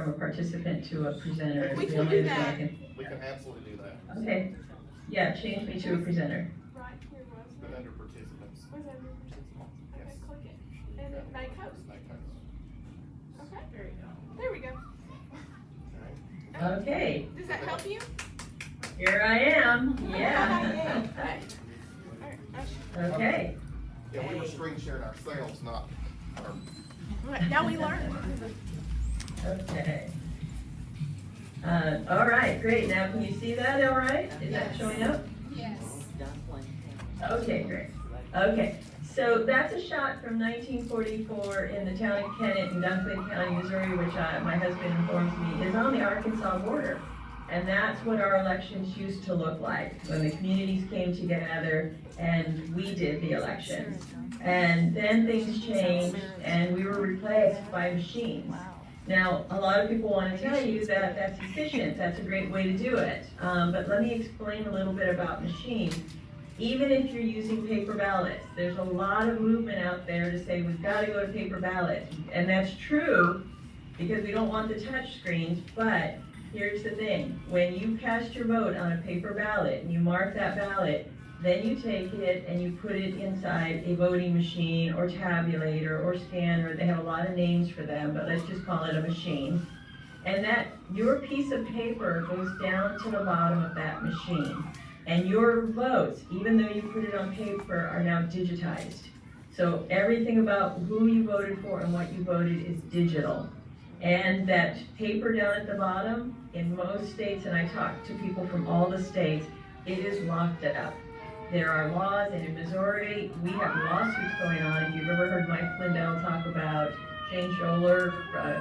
from a participant to a presenter. We can do that. We can absolutely do that. Okay, yeah, change me to a presenter. Right here was. But under participants. Was under participants. Okay, Yes. click it. And then make host. Make host. Okay. There you go. There we go. Alright. Okay, Does that help you? here I am, yeah. Okay, Yeah, we were screen sharing ourselves, not our. Now we learn. okay. All right, great. Now, can you see that all right? Is that showing up? Yes. Okay, great. Okay, so that's a shot from 1944 in the town of Kennett in Duncklin County, Missouri, which my husband informs me is on the Arkansas border. And that's what our elections used to look like, when the communities came together and we did the elections. And then things changed and we were replaced by machines. Now, a lot of people want to tell you that that's efficient, that's a great way to do it. But let me explain a little bit about machines. Even if you're using paper ballots, there's a lot of movement out there to say we've got to go to paper ballots. And that's true because we don't want the touch screens, but here's the thing. When you cast your vote on a paper ballot and you mark that ballot, then you take it and you put it inside a voting machine or tabulator or scanner. They have a lot of names for them, but let's just call it a machine. And that your piece of paper goes down to the bottom of that machine. And your votes, even though you put it on paper, are now digitized. So everything about who you voted for and what you voted is digital. And that paper down at the bottom, in most states, and I talked to people from all the states, it is locked up. There are laws, and in Missouri, we have lawsuits going on. If you've ever heard Mike Lindell talk about Jane Scholler,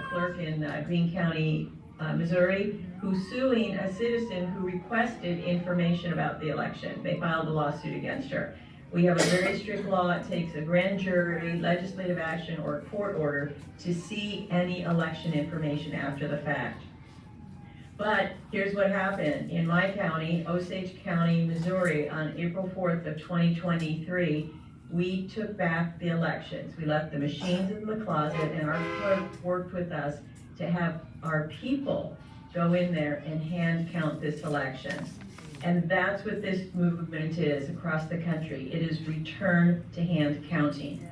clerk in Greene County, Missouri, who's suing a citizen who requested information about the election. They filed a lawsuit against her. We have a very strict law. It takes a grand jury, legislative action, or a court order to see any election information after the fact. But here's what happened. In my county, Osage County, Missouri, on April 4th of 2023, we took back the elections. We left the machines in the closet, and our clerk worked with us to have our people go in there and hand count this election. And that's what this movement is across the country. It is return to hand counting.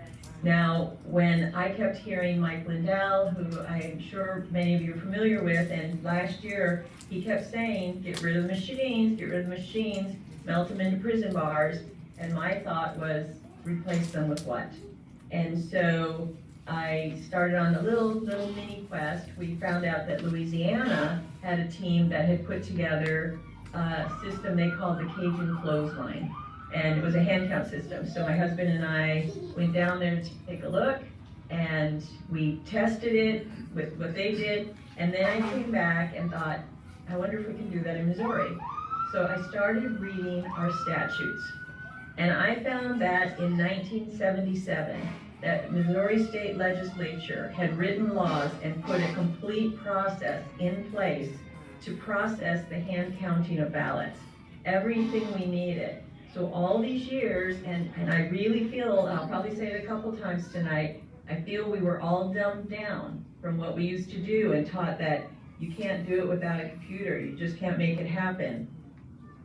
Now, when I kept hearing Mike Lindell, who I'm sure many of you are familiar with, and last year he kept saying, get rid of the machines, get rid of the machines, melt them into prison bars, and my thought was, replace them with what? And so I started on a little mini quest. We found out that Louisiana had a team that had put together a system they called the Cajun clothesline. And it was a hand count system. So my husband and I went down there to take a look, and we tested it with what they did. And then I came back and thought, I wonder if we can do that in Missouri. So I started reading our statutes. And I found that in 1977, that Missouri State Legislature had written laws and put a complete process in place to process the hand counting of ballots. Everything we needed. So all these years, and I really feel, I'll probably say it a couple times tonight, I feel we were all dumbed down from what we used to do and taught that you can't do it without a computer, you just can't make it happen.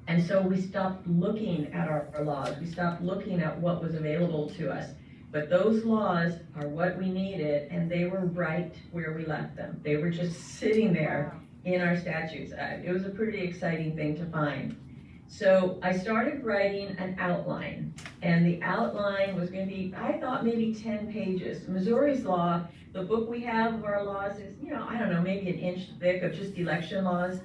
And so we stopped looking at our laws, we stopped looking at what was available to us. But those laws are what we needed, and they were right where we left them. They were just sitting there in our statutes. It was a pretty exciting thing to find. So I started writing an outline, and the outline was going to be, I thought maybe 10 pages. Missouri's law, the book we have of our laws is, I don't know, maybe an inch thick of just election laws.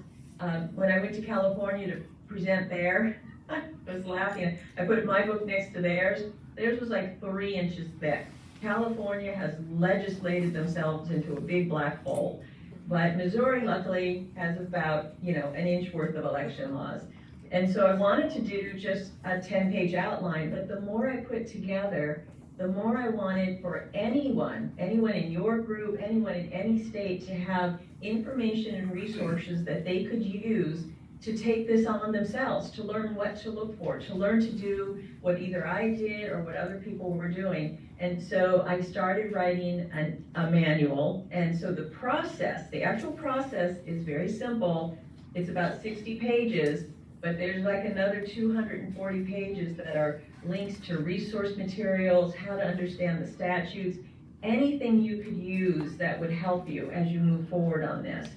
When I went to California to present there, I was laughing. I put my book next to theirs. Theirs was like 3 inches thick. California has legislated themselves into a big black hole. But Missouri, luckily, has about, an inch worth of election laws. And so I wanted to do just a 10-page outline, but the more I put together, the more I wanted for anyone in your group, anyone in any state to have information and resources that they could use to take this on themselves, to learn what to look for, to learn to do what either I did or what other people were doing. And so I started writing a manual. And so the process, the actual process is very simple. It's about 60 pages, but there's like another 240 pages that are links to resource materials, how to understand the statutes, anything you could use that would help you as you move forward on this.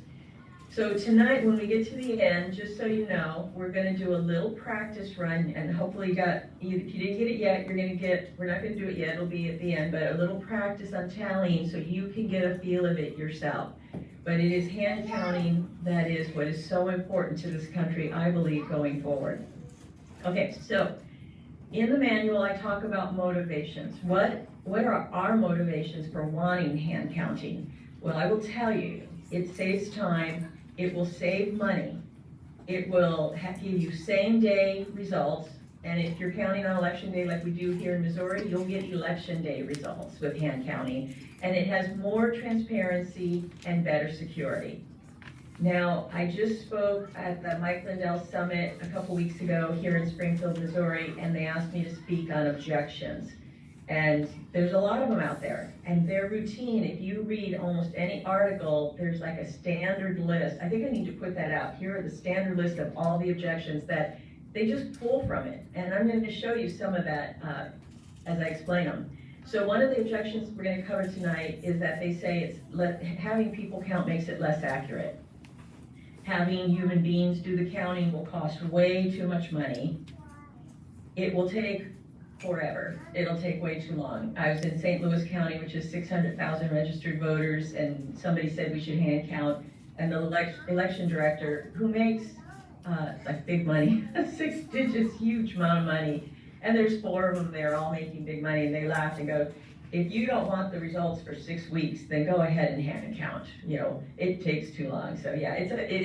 So tonight, when we get to the end, just so you know, we're gonna do a little practice run, and hopefully if you didn't get it yet, we're not gonna do it yet, it'll be at the end, but a little practice on tallying so you can get a feel of it yourself. But it is hand counting that is what is so important to this country, I believe, going forward. Okay, so in the manual, I talk about motivations. What are our motivations for wanting hand counting? Well, I will tell you, it saves time. It will save money. It will give you same day results. And if you're counting on election day like we do here in Missouri, you'll get election day results with hand counting. And it has more transparency and better security. Now, I just spoke at the Mike Lindell Summit a couple weeks ago here in Springfield, Missouri, and they asked me to speak on objections. And there's a lot of them out there, and their routine, if you read almost any article, there's like a standard list. I think I need to put that out. Here are the standard list of all the objections that they just pull from it. And I'm going to show you some of that as I explain them. So one of the objections we're going to cover tonight is that they say having people count makes it less accurate. Having human beings do the counting will cost way too much money. It will take forever. It'll take way too long. I was in St. Louis County, which is 600,000 registered voters, and somebody said we should hand count, and the election director, who makes like big money, 6 digits, huge amount of money, and there's 4 of them there all making big money, and they laugh and go, if you don't want the results for 6 weeks, then go ahead and hand count. You know, it takes too long. So yeah,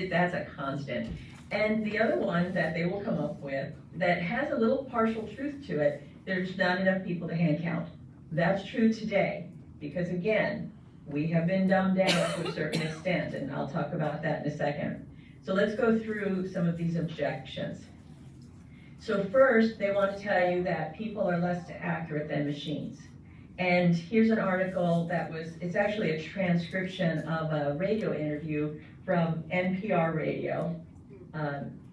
that's a constant. And the other one that they will come up with that has a little partial truth to it, there's not enough people to hand count. That's true today, because again, we have been dumbed down to a certain extent, and I'll talk about that in a second. So let's go through some of these objections. So first, they want to tell you that people are less accurate than machines. And here's an article it's actually a transcription of a radio interview from NPR radio.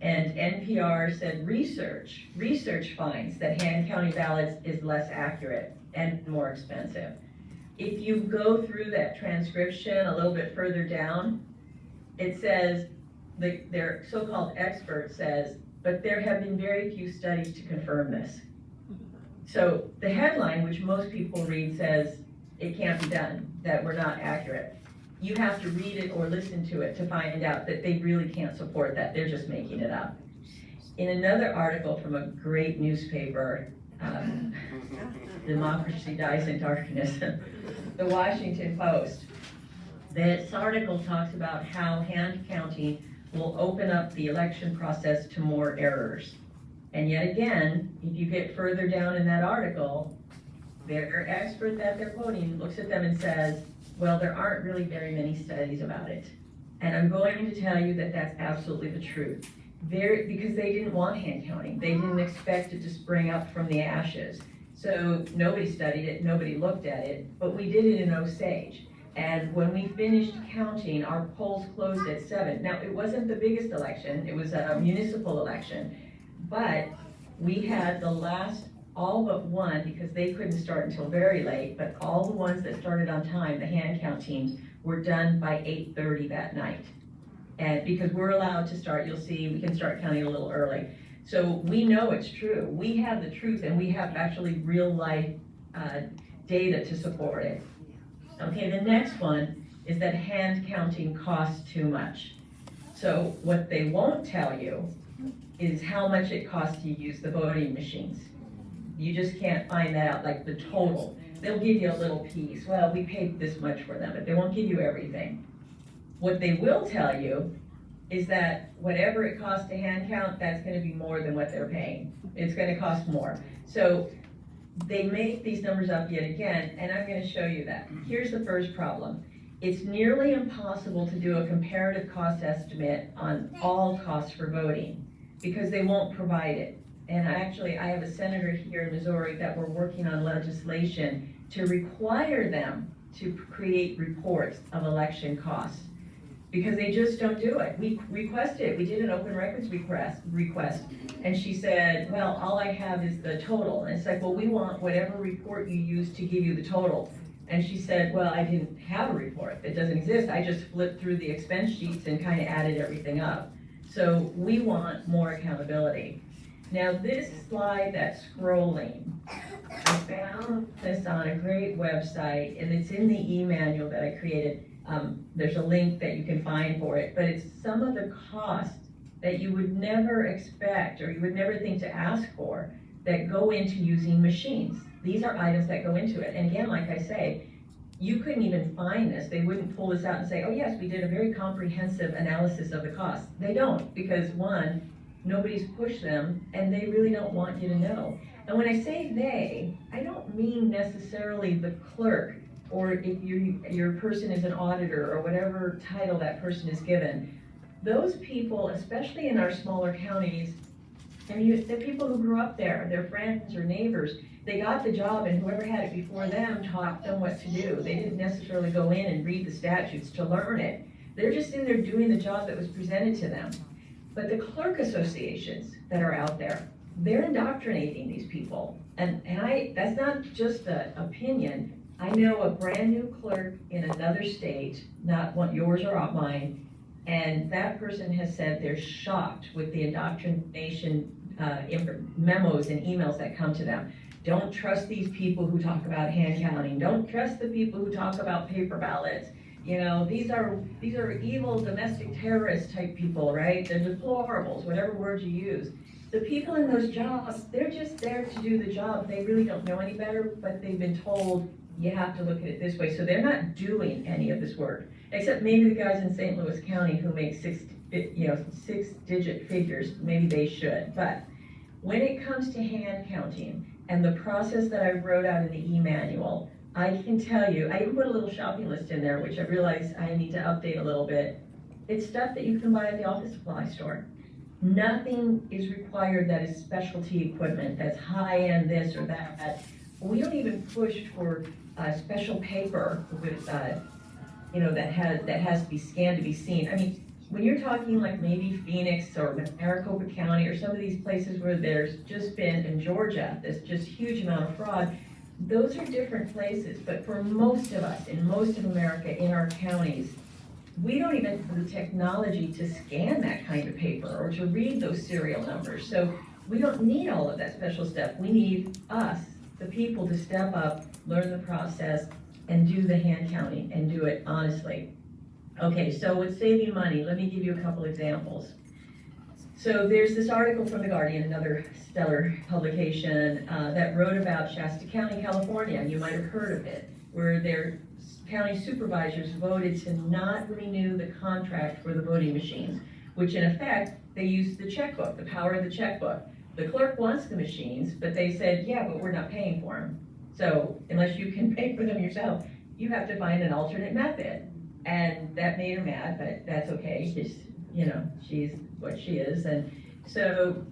And NPR said research finds that hand counting ballots is less accurate and more expensive. If you go through that transcription a little bit further down, it says, their so-called expert says, but there have been very few studies to confirm this. So the headline, which most people read, says it can't be done, that we're not accurate. You have to read it or listen to it to find out that they really can't support that. They're just making it up. In another article from a great newspaper, Democracy Dies in Darkness, the Washington Post, this article talks about how hand counting will open up the election process to more errors. And yet again, if you get further down in that article, their expert that they're quoting looks at them and says, well, there aren't really very many studies about it. And I'm going to tell you that that's absolutely the truth. Because they didn't want hand counting. They didn't expect it to spring up from the ashes. So nobody studied it, nobody looked at it, but we did it in Osage. And when we finished counting, our polls closed at 7. Now, it wasn't the biggest election, it was a municipal election, but we had the last, all but one, because they couldn't start until very late, but all the ones that started on time, the hand count teams, were done by 8:30 that night. And because we're allowed to start, you'll see, we can start counting a little early. So we know it's true. We have the truth, and we have actually real life data to support it. Okay, the next one is that hand counting costs too much. So what they won't tell you is how much it costs to use the voting machines. You just can't find that out, like the total. They'll give you a little piece. Well, we paid this much for them, but they won't give you everything. What they will tell you is that whatever it costs to hand count, that's going to be more than what they're paying. It's going to cost more. So they make these numbers up yet again, and I'm going to show you that. Here's the first problem. It's nearly impossible to do a comparative cost estimate on all costs for voting because they won't provide it. And I have a senator here in Missouri that we're working on legislation to require them to create reports of election costs because they just don't do it. We requested it. We did an open records request, and she said, well, all I have is the total. And it's like, well, we want whatever report you use to give you the total. And she said, well, I didn't have a report. It doesn't exist. I just flipped through the expense sheets and kind of added everything up. So we want more accountability. Now this slide that's scrolling, I found this on a great website, and it's in the e-manual that I created. There's a link that you can find for it, but it's some of the costs that you would never expect or you would never think to ask for that go into using machines. These are items that go into it. And again, like I say, you couldn't even find this. They wouldn't pull this out and say, oh yes, we did a very comprehensive analysis of the cost. They don't, because one, nobody's pushed them and they really don't want you to know. And when I say they, I don't mean necessarily the clerk, or if your person is an auditor or whatever title that person is given. Those people, especially in our smaller counties, the people who grew up there, their friends or neighbors, they got the job and whoever had it before them taught them what to do. They didn't necessarily go in and read the statutes to learn it. They're just in there doing the job that was presented to them. But the clerk associations that are out there, they're indoctrinating these people. And that's not just an opinion. I know a brand new clerk in another state, not one, yours or mine, and that person has said they're shocked with the indoctrination memos and emails that come to them. Don't trust these people who talk about hand counting. Don't trust the people who talk about paper ballots. You know, these are evil domestic terrorist type people, right? They're deplorables, whatever word you use. The people in those jobs, they're just there to do the job. They really don't know any better, but they've been told you have to look at it this way. So they're not doing any of this work, except maybe the guys in St. Louis County who make six-digit figures, maybe they should. But when it comes to hand counting and the process that I wrote out in the e-manual, I can tell you, I even put a little shopping list in there, which I realize I need to update a little bit. It's stuff that you can buy at the office supply store. Nothing is required that is specialty equipment, that's high-end this or that. We don't even push for special paper with, that has to be scanned to be seen. I mean, when you're talking like maybe Phoenix or Maricopa County or some of these places where there's just been, in Georgia, this just huge amount of fraud, those are different places. But for most of us, in most of America, in our counties, we don't even have the technology to scan that kind of paper or to read those serial numbers. So we don't need all of that special stuff. We need us, the people, to step up, learn the process, and do the hand counting and do it honestly. Okay, so with saving money, let me give you a couple examples. So there's this article from The Guardian, another stellar publication, that wrote about Shasta County, California. You might have heard of it, where their county supervisors voted to not renew the contract for the voting machines, which in effect, they used the checkbook, the power of the checkbook. The clerk wants the machines, but they said, yeah, but we're not paying for them. So unless you can pay for them yourself, you have to find an alternate method. And that made her mad, but that's okay. She's what she is. And so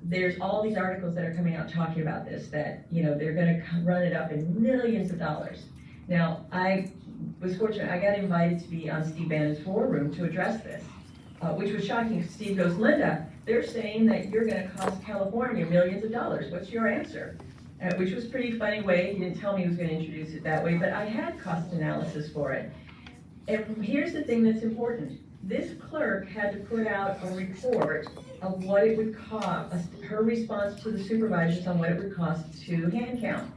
there's all these articles that are coming out talking about this, that, they're gonna run it up in millions of dollars. Now, I was fortunate, I got invited to be on Steve Bannon's War Room to address this, which was shocking. Steve goes, Linda, they're saying that you're gonna cost California millions of dollars. What's your answer? Which was a pretty funny way. He didn't tell me he was gonna introduce it that way, but I had cost analysis for it. And here's the thing that's important. This clerk had to put out a report of what it would cost, her response to the supervisors on what it would cost to hand count.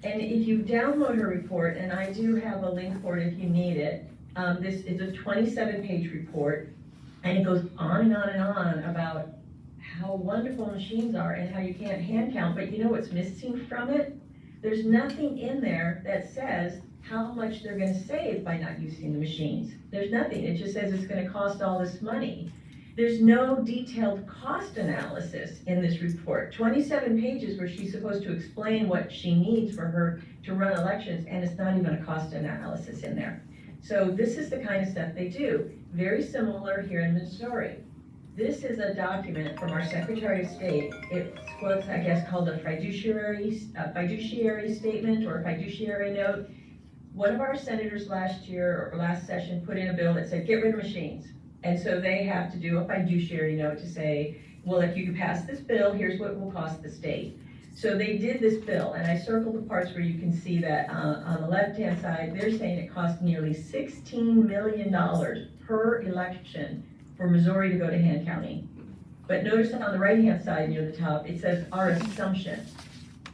And if you download her report, and I do have a link for it if you need it, this is a 27-page report, and it goes on and on and on about how wonderful machines are and how you can't hand count, but you know what's missing from it? There's nothing in there that says how much they're gonna save by not using the machines. There's nothing, it just says it's gonna cost all this money. There's no detailed cost analysis in this report. 27 pages where she's supposed to explain what she needs for her to run elections, and it's not even a cost analysis in there. So this is the kind of stuff they do. Very similar here in Missouri. This is a document from our Secretary of State. It's what's, I guess, called a fiduciary statement or a fiduciary note. One of our senators last year or last session put in a bill that said, get rid of machines. And so they have to do a fiduciary note to say, well, if you can pass this bill, here's what it will cost the state. So they did this bill, and I circled the parts where you can see that on the left-hand side, they're saying it costs nearly $16 million per election for Missouri to go to Han County. But notice on the right-hand side near the top, it says our assumption.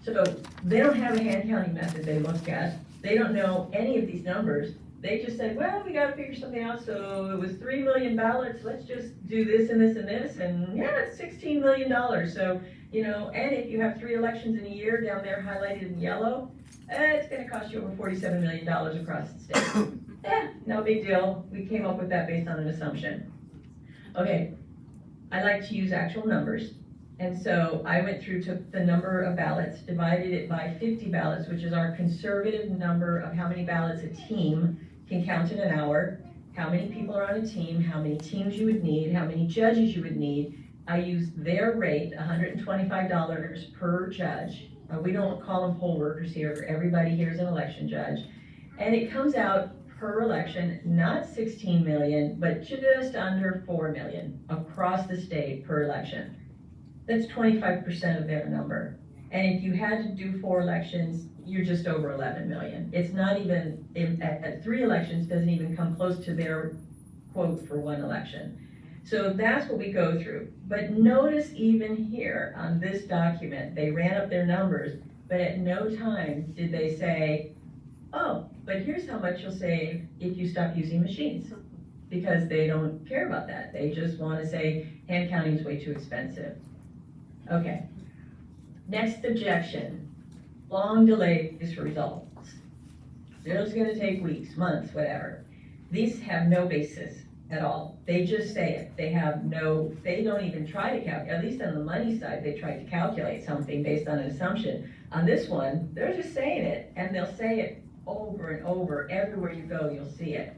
So they don't have a Han County method they looked at. They don't know any of these numbers. They just said, well, we gotta figure something out, so it was 3 million ballots, let's just do this and this and this, and yeah, it's $16 million. So, you know, and if you have 3 elections in a year down there highlighted in yellow, it's gonna cost you over $47 million across the state. No big deal. We came up with that based on an assumption. Okay, I like to use actual numbers. And so I went through, took the number of ballots, divided it by 50 ballots, which is our conservative number of how many ballots a team can count in an hour, how many people are on a team, how many teams you would need, how many judges you would need. I use their rate, $125 per judge. We don't call them poll workers here. Everybody here is an election judge. And it comes out per election, not 16 million, but just under 4 million across the state per election. That's 25% of their number. And if you had to do 4 elections, you're just over 11 million. It's not even, at 3 elections, doesn't even come close to their quote for 1 election. So that's what we go through. But notice even here on this document, they ran up their numbers, but at no time did they say, oh, but here's how much you'll save if you stop using machines. Because they don't care about that. They just want to say, hand counting is way too expensive. Okay. Next objection, long delays for results. It's going to take weeks, months, whatever. These have no basis at all. They just say it. They don't even try to calculate, at least on the money side, they tried to calculate something based on an assumption. On this one, they're just saying it, and they'll say it over and over. Everywhere you go, you'll see it.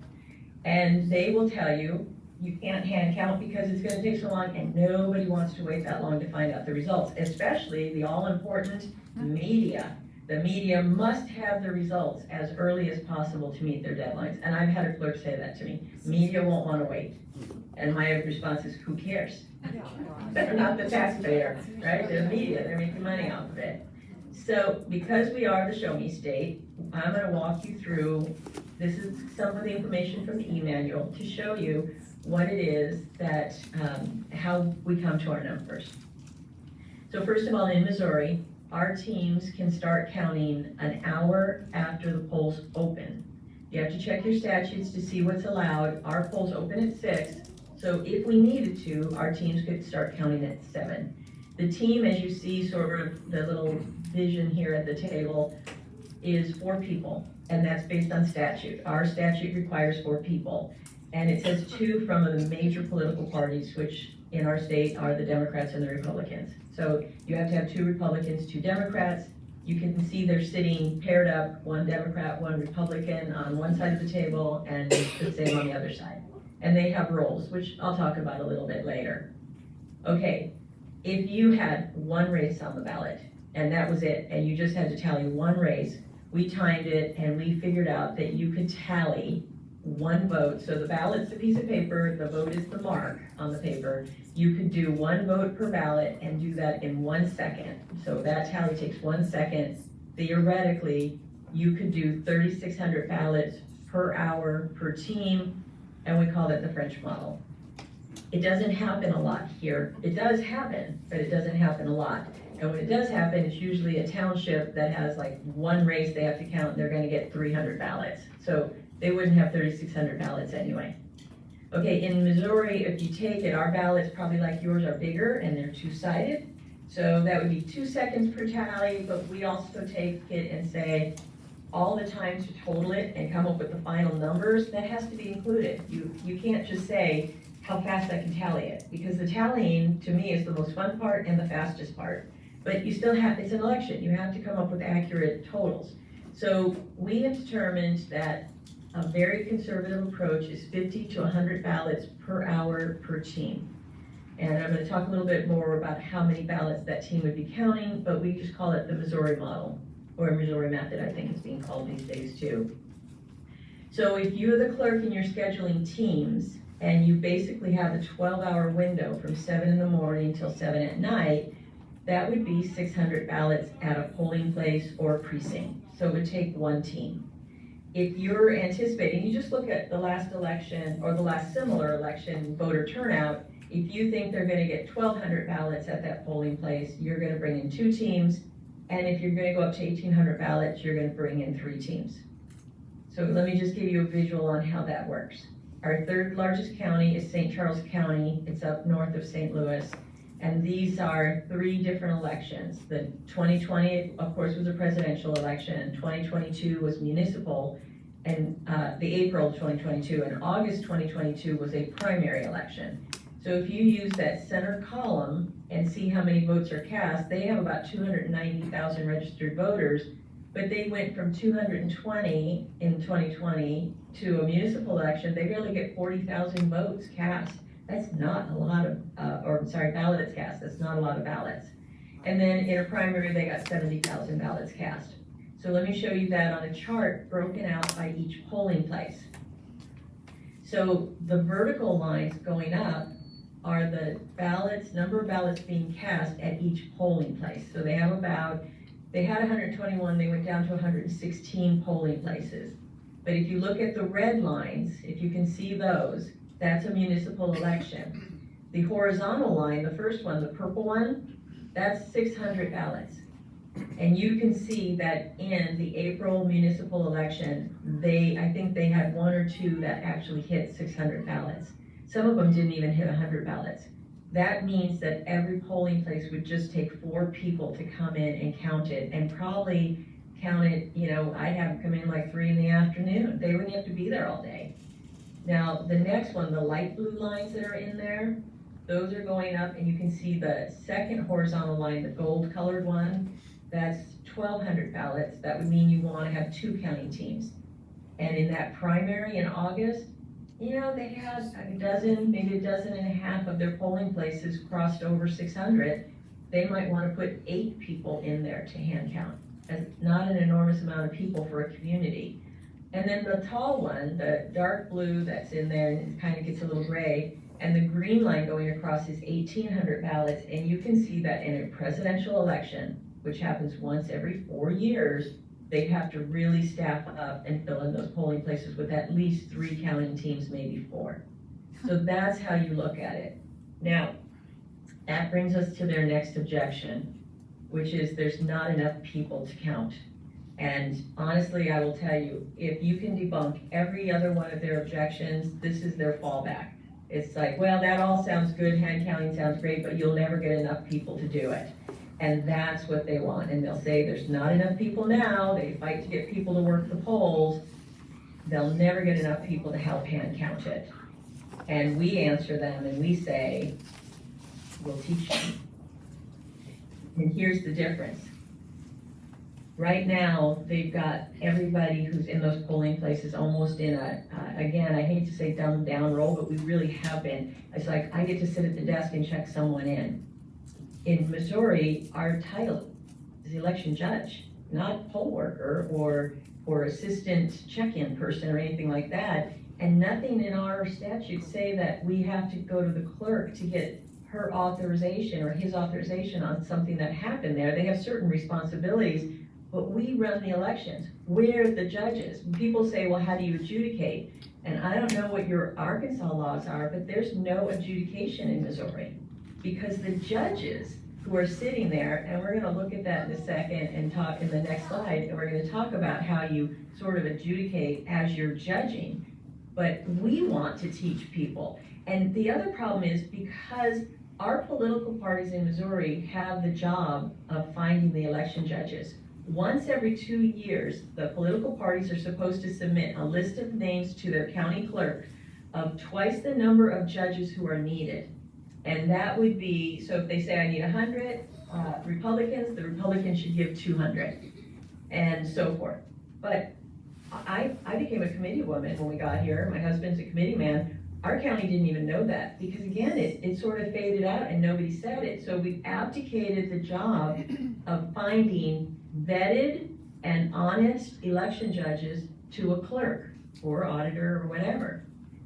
And they will tell you, you can't hand count because it's going to take so long, and nobody wants to wait that long to find out the results, especially the all-important media. The media must have the results as early as possible to meet their deadlines. And I've had a clerk say that to me. Media won't want to wait. And my response is, who cares? They're not the taxpayer, right? They're media, they're making money off of it. So because we are the show me state, I'm going to walk you through, this is some of the information from the e-manual to show you what it is that, how we come to our numbers. So first of all, in Missouri, our teams can start counting an hour after the polls open. You have to check your statutes to see what's allowed. Our polls open at 6, so if we needed to, our teams could start counting at 7. The team, as you see sort of the little vision here at the table, is 4 people, and that's based on statute. Our statute requires 4 people. And it says 2 from the major political parties, which in our state are the Democrats and the Republicans. So you have to have 2 Republicans, 2 Democrats. You can see they're sitting paired up, 1 Democrat, 1 Republican on one side of the table, and the same on the other side. And they have roles, which I'll talk about a little bit later. Okay, if you had 1 race on the ballot, and that was it, and you just had to tally 1 race, we timed it and we figured out that you could tally 1 vote. So the ballot's a piece of paper, the vote is the mark on the paper. You could do 1 vote per ballot and do that in 1 second. So that tally takes 1 second. Theoretically, you could do 3,600 ballots per hour per team, and we call that the French model. It doesn't happen a lot here. It does happen, but it doesn't happen a lot. And when it does happen, it's usually a township that has like 1 race they have to count, and they're gonna get 300 ballots. So they wouldn't have 3,600 ballots anyway. Okay, in Missouri, if you take it, our ballots, probably like yours, are bigger and they're 2-sided. So that would be 2 seconds per tally, but we also take it and say all the time to total it and come up with the final numbers. That has to be included. You can't just say how fast I can tally it, because the tallying, to me, is the most fun part and the fastest part. But you still have, it's an election, you have to come up with accurate totals. So we have determined that a very conservative approach is 50 to 100 ballots per hour per team. And I'm gonna talk a little bit more about how many ballots that team would be counting, but we just call it the Missouri model, or Missouri method, I think it's being called these days too. So if you're the clerk and you're scheduling teams, and you basically have a 12-hour window from 7 in the morning till 7 at night, that would be 600 ballots at a polling place or precinct. So it would take one team. If you're anticipating, you just look at the last election or the last similar election voter turnout, if you think they're gonna get 1,200 ballots at that polling place, you're gonna bring in 2 teams. And if you're gonna go up to 1,800 ballots, you're gonna bring in 3 teams. So let me just give you a visual on how that works. Our third largest county is St. Charles County. It's up north of St. Louis. And these are 3 different elections. The 2020, of course, was a presidential election. 2022 was municipal. And the April 2022 and August 2022 was a primary election. So if you use that center column and see how many votes are cast, they have about 290,000 registered voters, but they went from 220 in 2020 to a municipal election, they really get 40,000 votes cast. That's not a lot of, ballots cast, that's not a lot of ballots. And then in a primary, they got 70,000 ballots cast. So let me show you that on a chart broken out by each polling place. So the vertical lines going up are the ballots, number of ballots being cast at each polling place. So they have they had 121, they went down to 116 polling places. But if you look at the red lines, if you can see those, that's a municipal election. The horizontal line, the first one, the purple one, that's 600 ballots. And you can see that in the April municipal election, I think they had 1 or 2 that actually hit 600 ballots. Some of them didn't even hit 100 ballots. That means that every polling place would just take 4 people to come in and count it, and probably count it, I'd have them come in like 3 in the afternoon. They wouldn't have to be there all day. Now, the next one, the light blue lines that are in there, those are going up, and you can see the second horizontal line, the gold colored one, that's 1,200 ballots. That would mean you want to have 2 counting teams. And in that primary in August, they had a dozen, maybe a dozen and a half of their polling places crossed over 600. They might want to put 8 people in there to hand count. That's not an enormous amount of people for a community. And then the tall one, the dark blue that's in there, and it kind of gets a little gray, and the green line going across is 1,800 ballots. And you can see that in a presidential election, which happens once every 4 years, they have to really staff up and fill in those polling places with at least 3 counting teams, maybe 4. So that's how you look at it. Now, that brings us to their next objection, which is there's not enough people to count. And honestly, I will tell you, if you can debunk every other one of their objections, this is their fallback. It's like, well, that all sounds good, hand counting sounds great, but you'll never get enough people to do it. And that's what they want. And they'll say there's not enough people now. They fight to get people to work the polls. They'll never get enough people to help hand count it. And we answer them and we say, we'll teach them. And here's the difference. Right now, they've got everybody who's in those polling places almost in again, I hate to say dumbed down role, but we really have been. It's like, I get to sit at the desk and check someone in. In Missouri, our title is election judge, not poll worker or assistant check-in person or anything like that. And nothing in our statutes say that we have to go to the clerk to get her authorization or his authorization on something that happened there. They have certain responsibilities, but we run the elections. We're the judges. People say, well, how do you adjudicate? And I don't know what your Arkansas laws are, but there's no adjudication in Missouri. Because the judges who are sitting there, and we're gonna look at that in a second and talk in the next slide, and we're gonna talk about how you sort of adjudicate as you're judging, but we want to teach people. And the other problem is because our political parties in Missouri have the job of finding the election judges. Once every 2 years, the political parties are supposed to submit a list of names to their county clerk of twice the number of judges who are needed. And that would be, so if they say I need 100 Republicans, the Republicans should give 200, and so forth. But I became a committee woman when we got here. My husband's a committee man. Our county didn't even know that because again, it sort of faded out and nobody said it. So we abdicated the job of finding vetted and honest election judges to a clerk or auditor or whatever.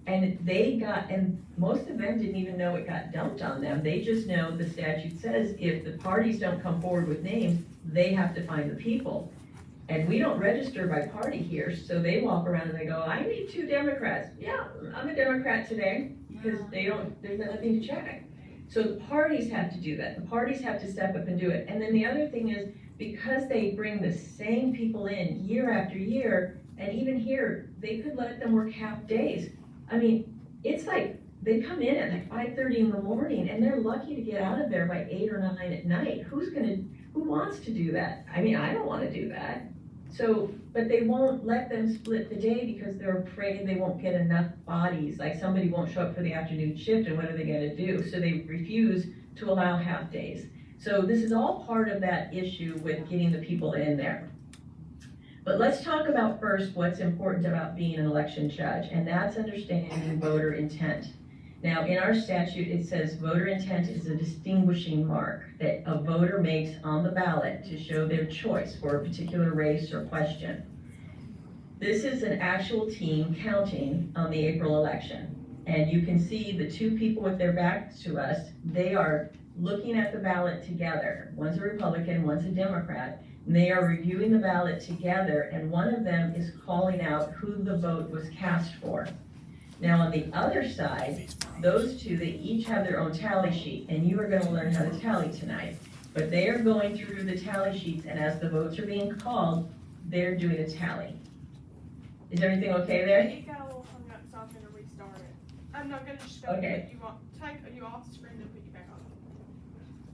And most of them didn't even know it got dumped on them. They just know the statute says if the parties don't come forward with names, they have to find the people. And we don't register by party here, so they walk around and they go, I need 2 Democrats. Yeah, I'm a Democrat today, because there's nothing to check. So the parties have to do that. The parties have to step up and do it. And then the other thing is, because they bring the same people in year after year, and even here, they could let them work half days. I mean, it's like, they come in at like 5:30 in the morning, and they're lucky to get out of there by 8 or 9 at night. Who wants to do that? I mean, I don't want to do that. So, but they won't let them split the day because they're afraid they won't get enough bodies. Like somebody won't show up for the afternoon shift, and what are they gonna do? So they refuse to allow half days. So this is all part of that issue with getting the people in there. But let's talk about first what's important about being an election judge, and that's understanding voter intent. Now, in our statute, it says voter intent is a distinguishing mark that a voter makes on the ballot to show their choice for a particular race or question. This is an actual team counting on the April election. And you can see the 2 people with their backs to us, they are looking at the ballot together. One's a Republican, one's a Democrat. And they are reviewing the ballot together, and one of them is calling out who the vote was cast for. Now, on the other side, those 2, they each have their own tally sheet, and you are going to learn how to tally tonight. But they are going through the tally sheets, and as the votes are being called, they're doing a tally. Is everything okay there? It got a little hung up, so I'm gonna restart it. I'm not gonna just go Okay. put you on, take you off the screen and put you back on.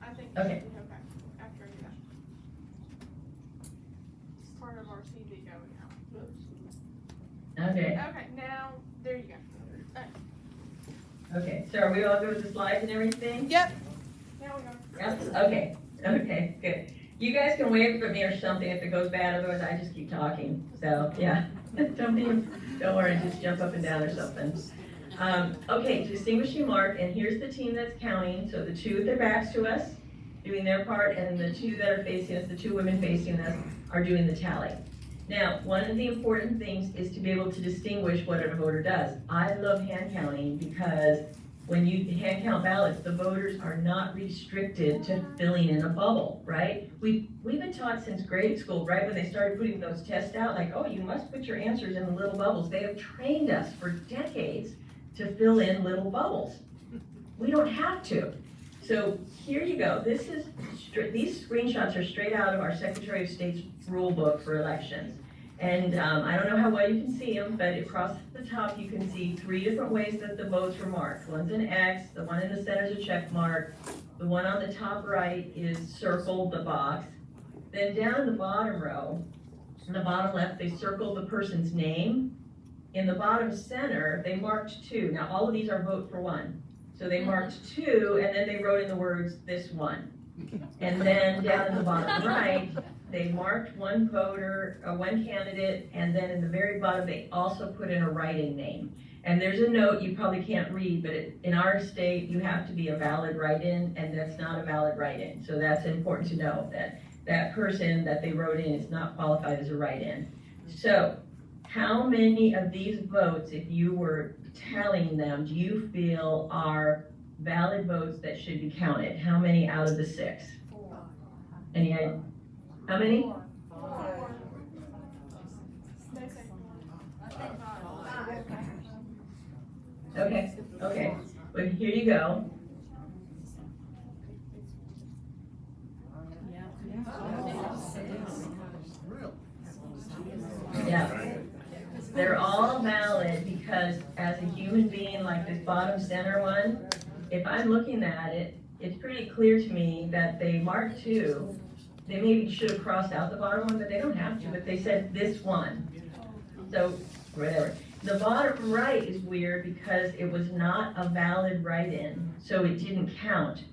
I think it Okay. should be okay after I do that. It's part of our CV going out. Okay, Okay, now, there you go. okay. So are we all good with the slides and everything? Yep. Now we go. Yep, okay, good. You guys can wave for me or something if it goes bad, otherwise I just keep talking. So, yeah, don't worry, just jump up and down or something. Okay, distinguishing mark, and here's the team that's counting. So the 2 with their backs to us, doing their part, and the 2 that are facing us, the 2 women facing us, are doing the tally. Now, one of the important things is to be able to distinguish what a voter does. I love hand counting because when you hand count ballots, the voters are not restricted to filling in a bubble, right? We've been taught since grade school, right, when they started putting those tests out, like, oh, you must put your answers in the little bubbles. They have trained us for decades to fill in little bubbles. We don't have to. So here you go. These screenshots are straight out of our Secretary of State's rule book for elections. And I don't know how well you can see them, but across the top you can see 3 different ways that the votes were marked. One's an X, the one in the center is a check mark, the one on the top right is circled the box. Then down in the bottom row, in the bottom left, they circled the person's name. In the bottom center, they marked 2. Now all of these are vote for 1. So they marked 2, and then they wrote in the words, this one. And then down in the bottom right, they marked one voter, one candidate, and then in the very bottom, they also put in a write-in name. And there's a note you probably can't read, but in our state, you have to be a valid write-in, and that's not a valid write-in. So that's important to know, that that person that they wrote in is not qualified as a write-in. So how many of these votes, if you were tallying them, do you feel are valid votes that should be counted? How many out of the 6? 4. Any idea? How many? 4. They say 4. Okay. Well, here you go. Yeah. They're all valid because as a human being, like this bottom center one, if I'm looking at it, it's pretty clear to me that they marked 2. They maybe should have crossed out the bottom one, but they don't have to, but they said this one. So, whatever. The bottom right is weird because it was not a valid write-in, so it didn't count.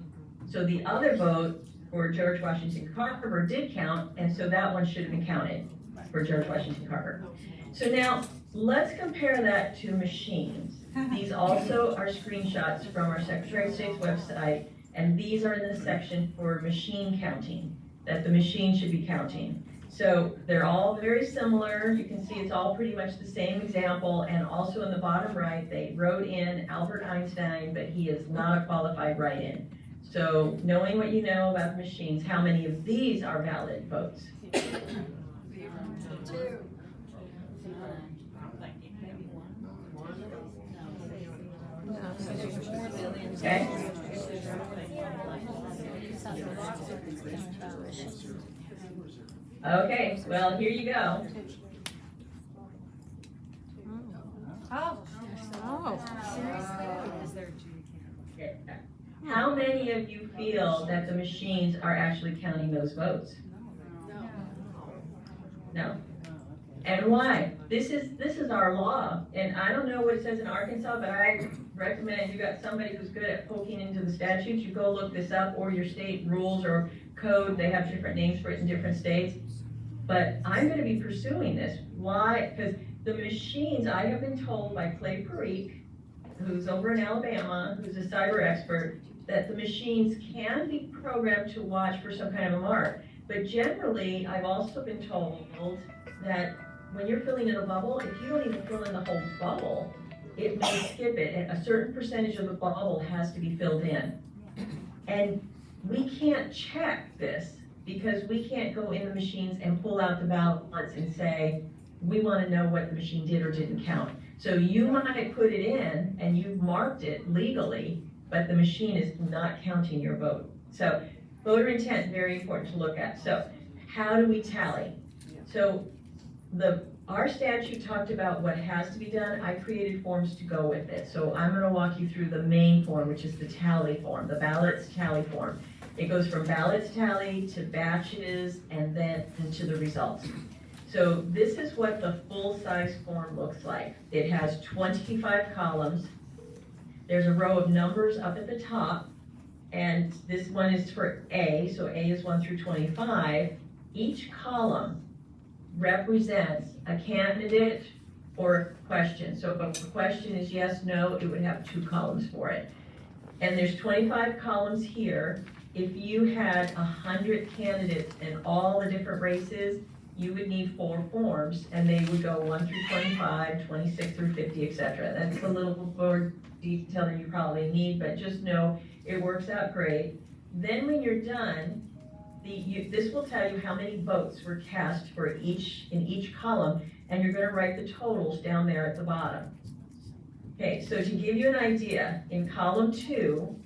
So the other vote for George Washington Carver did count, and so that one should have been counted. for George Washington Carver. So now, let's compare that to machines. These also are screenshots from our Secretary of State's website, and these are in the section for machine counting, that the machine should be counting. So they're all very similar. You can see it's all pretty much the same example, and also in the bottom right, they wrote in Albert Einstein, but he is not a qualified write-in. So knowing what you know about machines, how many of these are valid votes? Okay. Okay, well, here you go. How many of you feel that the machines are actually counting those votes? No. And why? This is our law, and I don't know what it says in Arkansas, but I recommend you got somebody who's good at poking into the statutes, you go look this up, or your state rules or code, they have different names for it in different states. But I'm gonna be pursuing this. Why? Because the machines, I have been told by Clay Parikh, who's over in Alabama, who's a cyber expert, that the machines can be programmed to watch for some kind of a mark. But generally, I've also been told that when you're filling in a bubble, if you don't even fill in the whole bubble, it may skip it, and a certain percentage of the bubble has to be filled in. And we can't check this because we can't go in the machines and pull out the ballots and say, we want to know what the machine did or didn't count. So you might put it in and you've marked it legally, but the machine is not counting your vote. So voter intent, very important to look at. So how do we tally? So our statute talked about what has to be done. I created forms to go with it. So I'm gonna walk you through the main form, which is the tally form, the ballots tally form. It goes from ballots tally to batches and then to the results. So this is what the full-size form looks like. It has 25 columns. There's a row of numbers up at the top, and this one is for A, so A is 1 through 25. Each column represents a candidate or a question. So if a question is yes, no, it would have 2 columns for it. And there's 25 columns here. If you had 100 candidates in all the different races, you would need 4 forms, and they would go 1 through 25, 26 through 50, etc. That's a little more detail than you probably need, but just know it works out great. Then when you're done, this will tell you how many votes were cast in each column, and you're going to write the totals down there at the bottom. Okay, so to give you an idea, in column 2,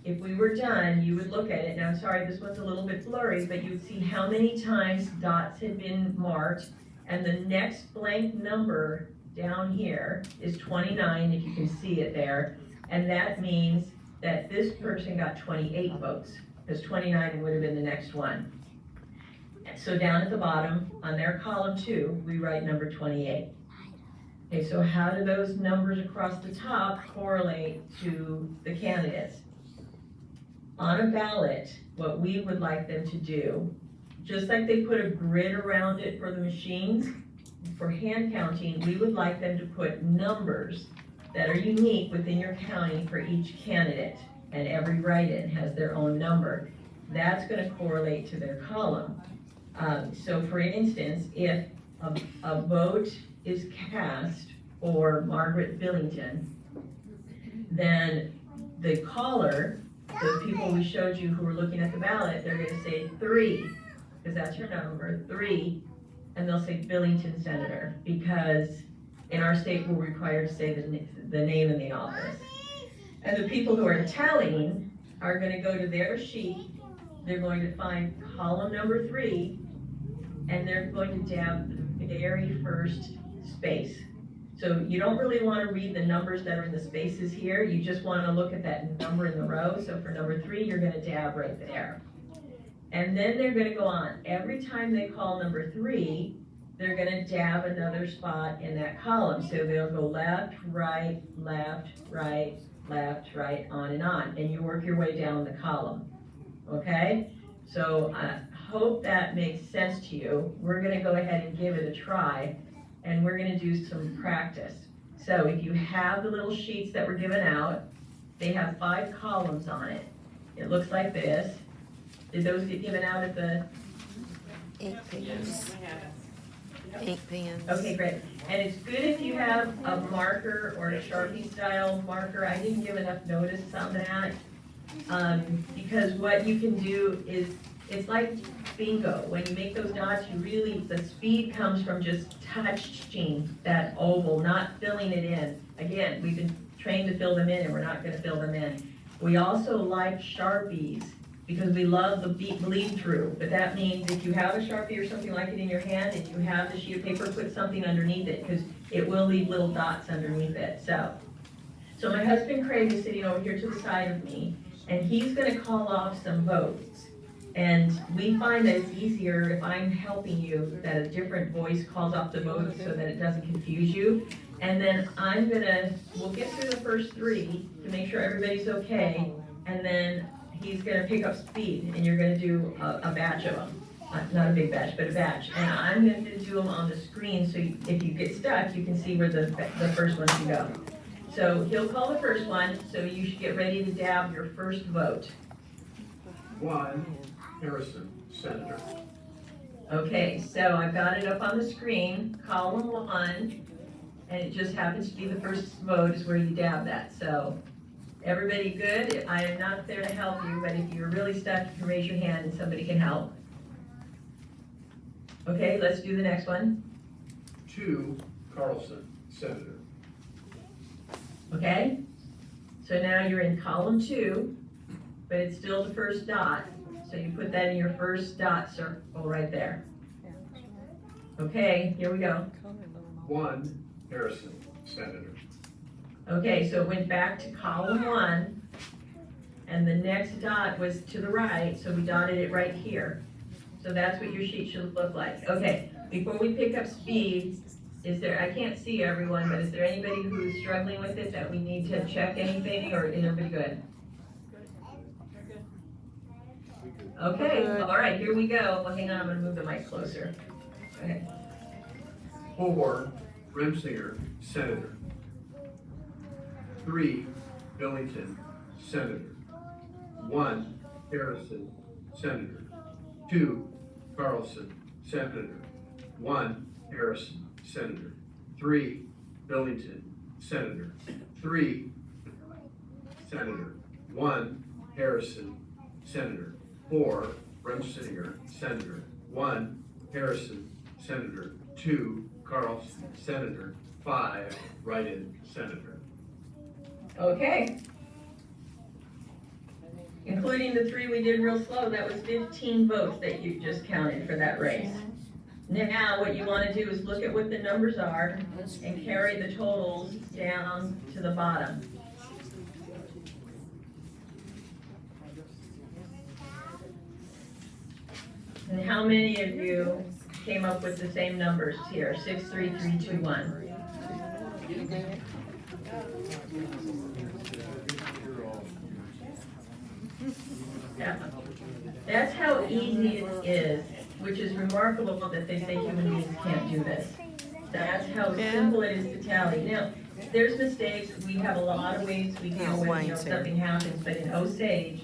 if we were done, you would look at it. Now, I'm sorry, this one's a little bit blurry, but you would see how many times dots had been marked, and the next blank number down here is 29, if you can see it there, and that means that this person got 28 votes, because 29 would have been the next one. So down at the bottom, on their column 2, we write number 28. Okay, so how do those numbers across the top correlate to the candidates? On a ballot, what we would like them to do, just like they put a grid around it for the machines, for hand counting, we would like them to put numbers that are unique within your county for each candidate, and every write-in has their own number. That's going to correlate to their column. So for instance, if a vote is cast for Margaret Billington, then the caller, those people we showed you who were looking at the ballot, they're going to say 3, because that's your number, 3, and they'll say Billington Senator, because in our state we're required to say the name and the office. And the people who are tallying are going to go to their sheet, they're going to find column number 3, and they're going to dab the very first space. So you don't really want to read the numbers that are in the spaces here, you just want to look at that number in the row. So for number 3, you're going to dab right there. And then they're going to go on. Every time they call number 3, they're going to dab another spot in that column. So they'll go left, right, left, right, left, right, on, and you work your way down the column. Okay? So hope that makes sense to you. We're gonna go ahead and give it a try, and we're gonna do some practice. So if you have the little sheets that were given out, they have 5 columns on it. It looks like this. Did those get given out at the, Ink pens, Yes, we have it. ink pens. okay, great. And it's good if you have a marker or a Sharpie style marker. I didn't give enough notice on that. Because what you can do is, it's like bingo. When you make those dots, you really, the speed comes from just touching that oval, not filling it in. Again, we've been trained to fill them in and we're not gonna fill them in. We also like Sharpies because we love the bleed through, but that means if you have a Sharpie or something like it in your hand and you have the sheet of paper, put something underneath it because it will leave little dots underneath it, so. So my husband Craig is sitting over here to the side of me and he's gonna call off some votes. And we find that it's easier if I'm helping you, that a different voice calls off the votes so that it doesn't confuse you. And then we'll get through the first 3 to make sure everybody's okay. And then he's gonna pick up speed and you're gonna do a batch of them. Not a big batch, but a batch. And I'm gonna do them on the screen so if you get stuck, you can see where the first ones you go. So he'll call the first one, so you should get ready to dab your first vote. 1, Harrison, Senator. Okay, so I've got it up on the screen, column 1, and it just happens to be the first vote is where you dab that, so. Everybody good? I am not there to help you, but if you're really stuck, you can raise your hand and somebody can help. Okay, let's do the next one, 2, Carlson, Senator. okay? So now you're in column 2, but it's still the first dot, so you put that in your first dot circle right there. Okay, here we go. 1, Harrison, Senator. Okay, so it went back to column 1, and the next dot was to the right, so we dotted it right here. So that's what your sheet should look like. Okay, before we pick up speed, I can't see everyone, but is there anybody who's struggling with it that we need to check anything, or is everybody good? Okay, all right, here we go. Well, hang on, I'm gonna move the mic closer. Okay. 4, Remsinger, Senator. 3, Billington, Senator. 1, Harrison, Senator. 2, Carlson, Senator. 1, Harrison, Senator. 3, Billington, Senator. 3, Senator. 1, Harrison, Senator. 4, Remsinger, Senator. 1, Harrison, Senator. 2, Carlson, Senator. 5, write-in, Senator. Okay. Including the 3 we did real slow, that was 15 votes that you just counted for that race. Now, what you wanna do is look at what the numbers are and carry the totals down to the bottom. And how many of you came up with the same numbers here? 6, 3, 3, 2, 1. Yeah. That's how easy it is, which is remarkable that they say human beings can't do this. That's how simple it is to tally. Now, there's mistakes, we have a lot of ways we deal with, if something happens, but in Osage,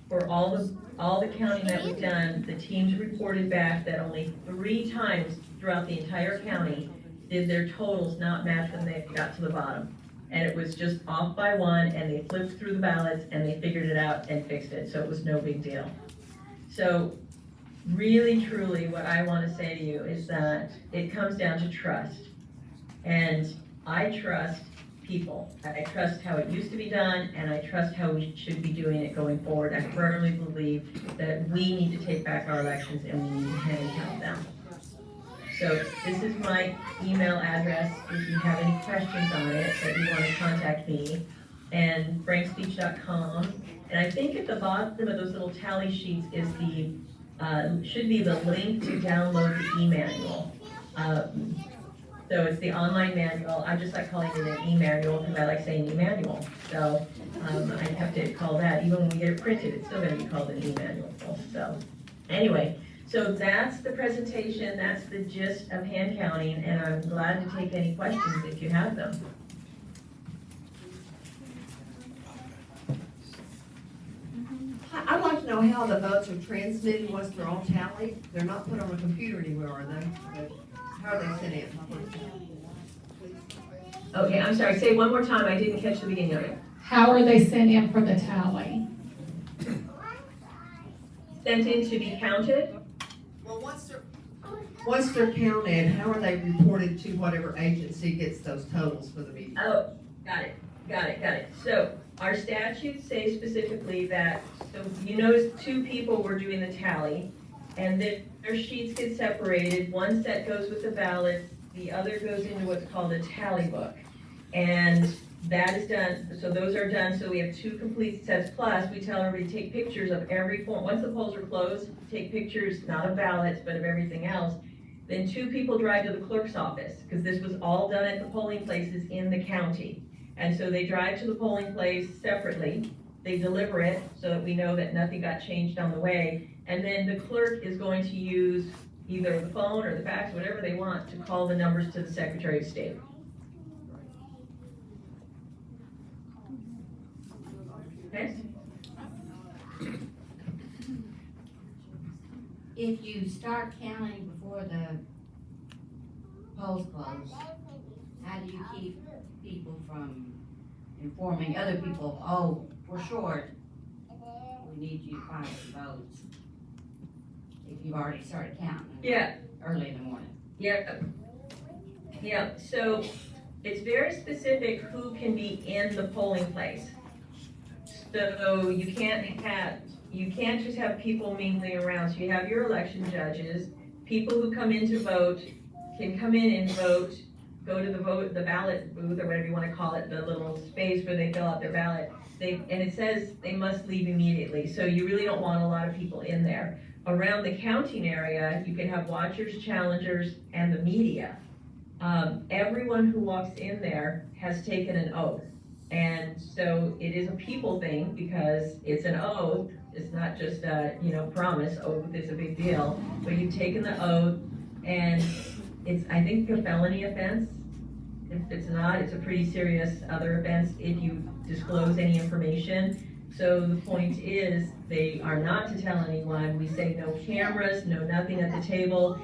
for all the counting that we've done, the teams reported back that only 3 times throughout the entire county did their totals not match when they got to the bottom. And it was just off by 1, and they flipped through the ballots, and they figured it out and fixed it, so it was no big deal. So, really, truly, what I wanna say to you is that it comes down to trust. And I trust people. I trust how it used to be done, and I trust how we should be doing it going forward. I firmly believe that we need to take back our elections, and we need to hand count them. So this is my email address, if you have any questions on it that you want to contact me, and frankspeech.com. And I think at the bottom of those little tally sheets is should be the link to download the e-manual. So it's the online manual. I just like calling it an e-manual because I like saying e-manual. So I have to call that. Even when we get it printed, it's still going to be called an e-manual. So anyway, So that's the presentation, that's the gist of hand counting, and I'm glad to take any questions if you have them. I'd like to know how the votes are transmitted once they're all tallied. They're not put on a computer anywhere, are they? How are they sent in? Okay, I'm sorry, say it one more time, I didn't catch the beginning of it. How are they sent in for the tally? Sent in to be counted? Well, once they're counted, how are they reported to whatever agency gets those totals for the meeting? Oh, got it. So our statutes say specifically that, so you notice two people were doing the tally, and then their sheets get separated. One set goes with the ballots, the other goes into what's called a tally book. And that is done, so those are done, so we have two complete sets, plus we tell everybody to take pictures of every form. Once the polls are closed, take pictures, not of ballots, but of everything else. Then two people drive to the clerk's office, because this was all done at the polling places in the county. And so they drive to the polling place separately, they deliver it, so that we know that nothing got changed on the way. And then the clerk is going to use either the phone or the fax, whatever they want, to call the numbers to the Secretary of State. Okay? If you start counting before the polls close, how do you keep people from informing other people, oh, we're short, we need you to find some votes? If you've already started counting. Yeah. Early in the morning. Yeah, so it's very specific who can be in the polling place. So you can't just have people mingling around. So you have your election judges, people who come in to vote, can come in and vote, go to the ballot booth, or whatever you want to call it, the little space where they fill out their ballot. And it says they must leave immediately, so you really don't want a lot of people in there. Around the counting area, you can have watchers, challengers, and the media. Everyone who walks in there has taken an oath. And so it is a people thing, because it's an oath. It's not just a, promise. Oath is a big deal. But you've taken the oath, and it's, I think, a felony offense. If it's not, it's a pretty serious other offense if you disclose any information. So the point is, they are not to tell anyone. We say no cameras, no nothing at the table.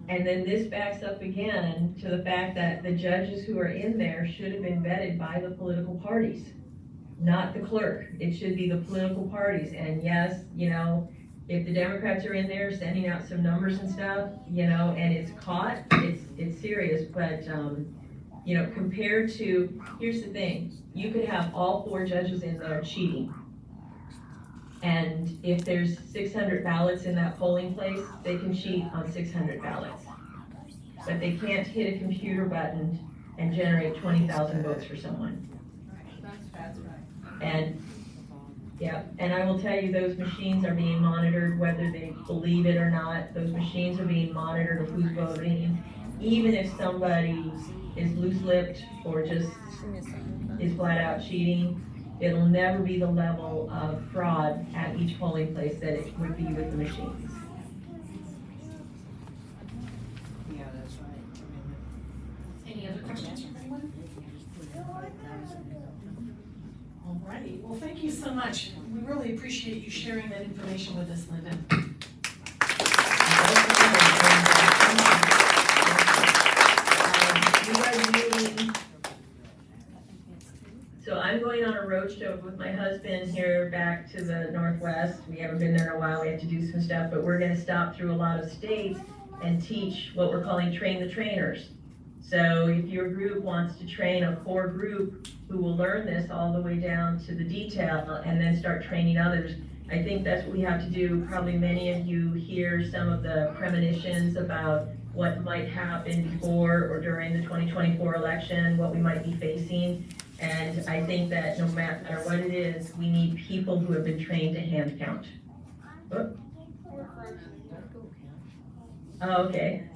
And then this backs up again to the fact that the judges who are in there should have been vetted by the political parties, not the clerk. It should be the political parties. And yes, if the Democrats are in there sending out some numbers and stuff, and it's caught, it's serious. But, compared to, here's the thing, you could have all four judges in there cheating. And if there's 600 ballots in that polling place, they can cheat on 600 ballots. But they can't hit a computer button and generate 20,000 votes for someone. That's right. And I will tell you, those machines are being monitored, whether they believe it or not. Those machines are being monitored of who's voting. Even if somebody is loose-lipped or just is flat out cheating, it'll never be the level of fraud at each polling place that it would be with the machines. Yeah, that's right. Any other questions from anyone? Alrighty, well, thank you so much. We really appreciate you sharing that information with us, Linda. So I'm going on a road show with my husband here back to the Northwest. We haven't been there in a while, we have to do some stuff, but we're gonna stop through a lot of states and teach what we're calling train the trainers. So if your group wants to train a core group who will learn this all the way down to the detail and then start training others, I think that's what we have to do. Probably many of you hear some of the premonitions about what might happen before or during the 2024 election, what we might be facing. And I think that no matter what it is, we need people who have been trained to hand count. Oh, okay.